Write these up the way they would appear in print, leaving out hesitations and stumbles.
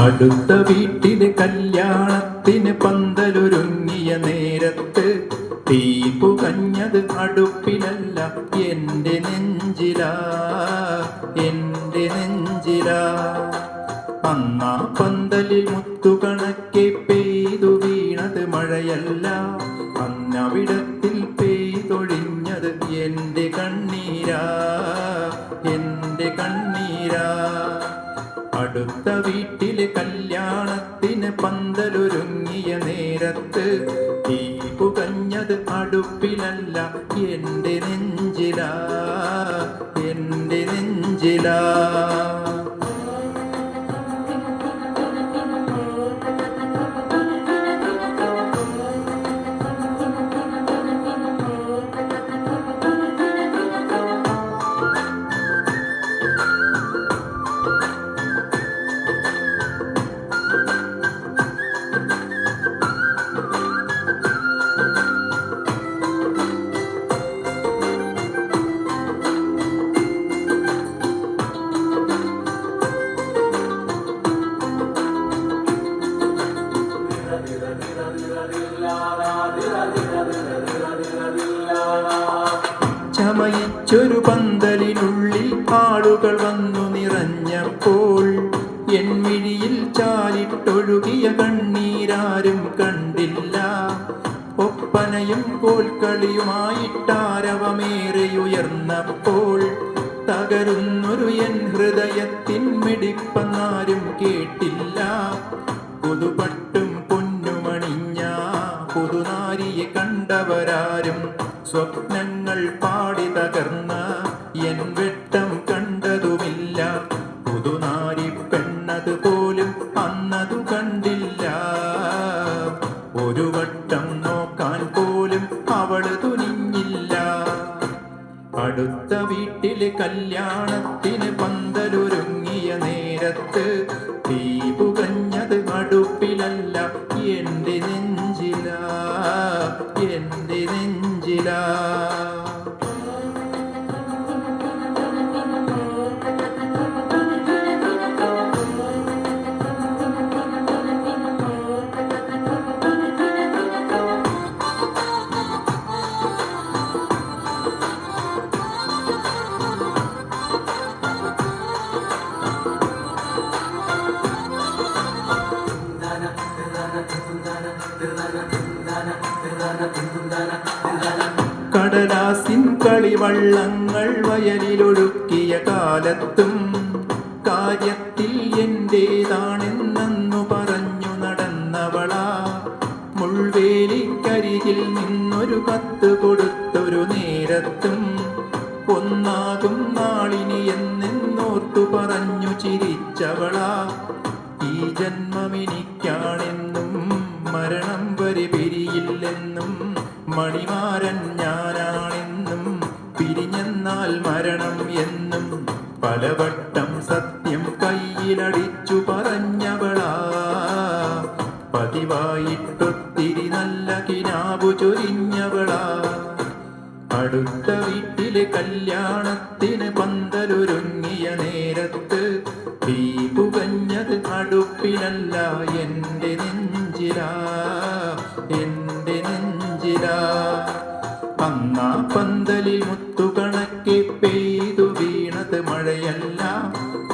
അടുത്ത വീട്ടിലെ കല്യാണത്തിന് പന്തലൊരുങ്ങിയ നേരത്ത് തീ പുകഞ്ഞത് അടുപ്പിലല്ല, എൻ്റെ നെഞ്ചിലാ, എൻ്റെ നെഞ്ചിലാ. അന്നാ പന്തലിൽ മുത്തുകണക്കെ പെയ്തു വീണത് മഴയല്ല, അന്നവിടത്തിൽ പെയ്തൊഴിഞ്ഞത് എൻ്റെ കണ്ണീരാ, എൻ്റെ കണ്ണീരാ. അടുത്ത വീട്ടിലെ കല്യാണത്തിന് പന്തലൊരുങ്ങിയ നേരത്ത് തീ പുകഞ്ഞത് അടുപ്പിലല്ല, എൻ്റെ നെഞ്ചിലാ, എൻ്റെ നെഞ്ചിലാ. ചമയിച്ചൊരു പന്തലിനുള്ളിൽ ആളുകൾ വന്നു നിറഞ്ഞപ്പോൾ എൻ മിഴിയിൽ ചാലിട്ടൊഴുകിയ കണ്ണീരാരും കണ്ടില്ല. ഒപ്പനയും കോൽക്കളിയുമായിട്ടാരവമേറെയുയർന്നപ്പോൾ തകരുന്നൊരു എൻ ഹൃദയത്തിൻ മിടിപ്പെന്നാരും കേട്ടില്ല. പുതുപട്ടും പൊന്നുമണിഞ്ഞ പുതുനാരിയെ കണ്ടവരാരും സ്വപ്നങ്ങൾ പാടി തകർന്ന എൻ വെട്ടം കണ്ടതുമില്ല. പുതുനാരി പെണ്ണത് പോലും അന്നതു കണ്ടില്ല. ഒരു വട്ടം നോക്കാൻ പോലും അവള് തുനിഞ്ഞില്ല. അടുത്ത വീട്ടിലെ കല്യാണത്തിന് പന്തലൊരുങ്ങിയ നേരത്ത് തീ പുകഞ്ഞത് അടുപ്പിലല്ല, എൻ്റെ നെഞ്ചിലാ, എൻ്റെ നെഞ്ചിലാ. കടലാസിൻ കളിവള്ളങ്ങൾ വയലിലൊഴുക്കിയ കാലത്തും കാര്യത്തിൽ എന്റേതാണെന്നു പറഞ്ഞു നടന്നവളാ. മുൾവേലിക്കരികിൽ നിന്നൊരു കത്ത് കൊടുത്തൊരു നേരത്തും ഒന്നാകും നാളിനി എന്നോർത്തു പറഞ്ഞു ചിരിച്ചവളാ. ഈ ജന്മമെനിക്കാണെന്നും മരണം വരെ പിരിയില്ലെന്നും മണിമാരൻ ഞാനാണെന്നും പിരിഞ്ഞെന്നാൽ മരണം എന്നും പലവട്ടം സത്യം കയ്യിലടിച്ചു പറഞ്ഞവളാ. പതിവായിട്ടൊത്തിരി നല്ല കിനാബു ചൊരിഞ്ഞവളാ. അടുത്ത വീട്ടിലെ കല്യാണത്തിന് പന്തലൊരുങ്ങിയ നേരത്ത് തീ പുകഞ്ഞത് അടുപ്പിലല്ല, എൻ്റെ നെഞ്ചിലാ, എൻ്റെ നെഞ്ചിലാ. അന്നാ പന്തലിൽ മുത്തുകണക്കെ പെയ്തു വീണത് മഴയല്ല,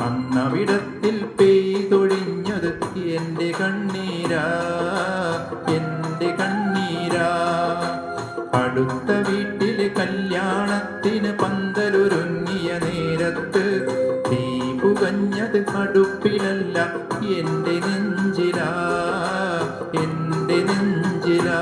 അന്നവിടത്തിൽ പെയ്തൊഴിഞ്ഞത് എൻ്റെ കണ്ണീരാ, എൻ്റെ കണ്ണീരാ. അടുത്ത വീട്ടിലെ കല്യാണത്തിന് പന്തലൊരുങ്ങിയ നേരത്ത് തീ പുകഞ്ഞത് അടുപ്പിലല്ല, എൻ്റെ നെഞ്ചിലാ, എൻ്റെ നെഞ്ചിലാ.